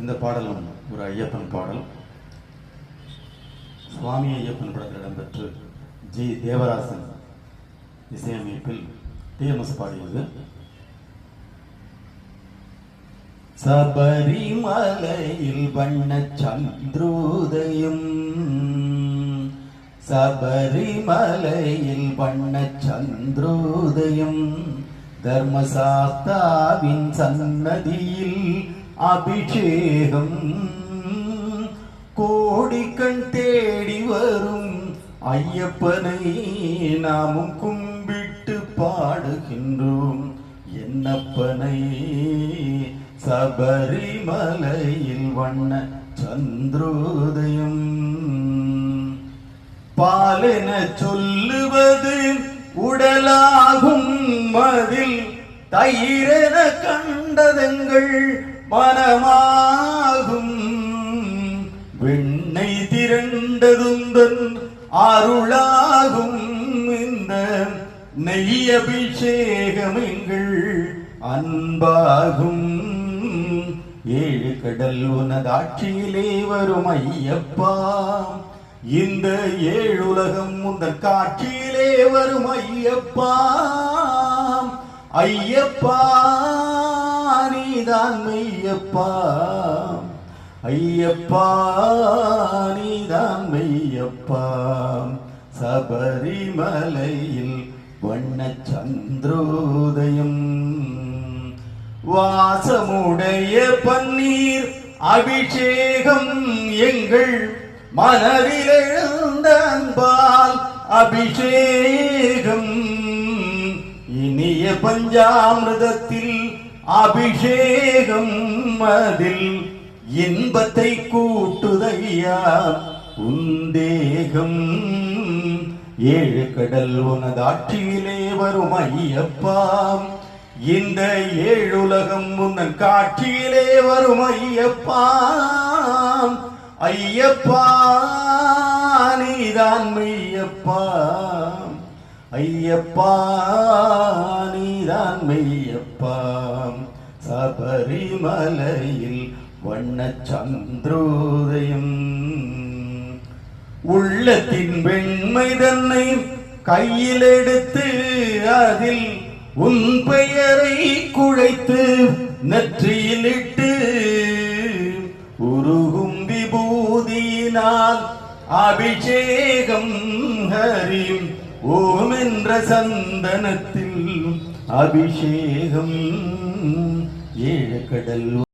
இந்த பாடலும் ஒரு ஐயப்பன் பாடல். சுவாமி ஐயப்பன் படத்தில் இடம்பெற்று ஜி தேவராசன் இசையமைப்பில் டிஎம்எஸ் பாடியது. சபரிமலையில் வண்ண சந்திரோதயம், சபரிமலையில் வண்ண சந்திரோதயம், தர்மசாஸ்தாவின் சன்னதியில் அபிஷேகம், கோடிக்கண் தேடி வரும் ஐயப்பனை நாமும் கும்பிட்டு பாடுகின்றோம். என்னப்பனை சபரிமலையில் வண்ண சந்திரோதயம். பாலென சொல்லுவது உடலாகும், அதில் தயிரென கண்டதெங்கள் மனமாகும். வெண்ணை திரண்டதுந்தன் அருளாகும், இந்த நெய் அபிஷேகம் எங்கள் அன்பாகும். ஏழு கடல் உனதாட்சியிலே வரும் ஐயப்பா, இந்த ஏழுலகம் உந்தன் காட்சியிலே வரும் ஐயப்பா. ஐயப்பா நீதான் மெய்யப்பா, ஐயப்பா நீதான் மெய்யப்பா. சபரிமலையில் வண்ண சந்திரோதயம், வாசமுடைய பன்னீர் அபிஷேகம், எங்கள் மனதில் எழுந்த அன்பால் அபிஷேகம். இனிய பஞ்சாமிர்தத்தில் அபிஷேகம், அதில் இன்பத்தை கூட்டுதையா உந்தேகம். ஏழு கடல் உனதாட்சியிலே வரும் ஐயப்பா, இந்த ஏழுலகம் உன்னன் காட்சியிலே வரும் ஐயப்பா. ஐயப்பா நீதான் மெய்யப்பா, ஐயப்பா நீதான் மெய்யப்பா. சபரிமலையில் வண்ண சந்திரோதயம், உள்ளத்தின் வெண்மை தன்னை கையில் எடுத்து அதில் உன் பெயரை குழைத்து நெற்றியில் இட்டு உருகும் விபூதியினால் அபிஷேகம். ஹரி ஓம் என்ற சந்தனத்தில் அபிஷேகம். ஏழு கடல்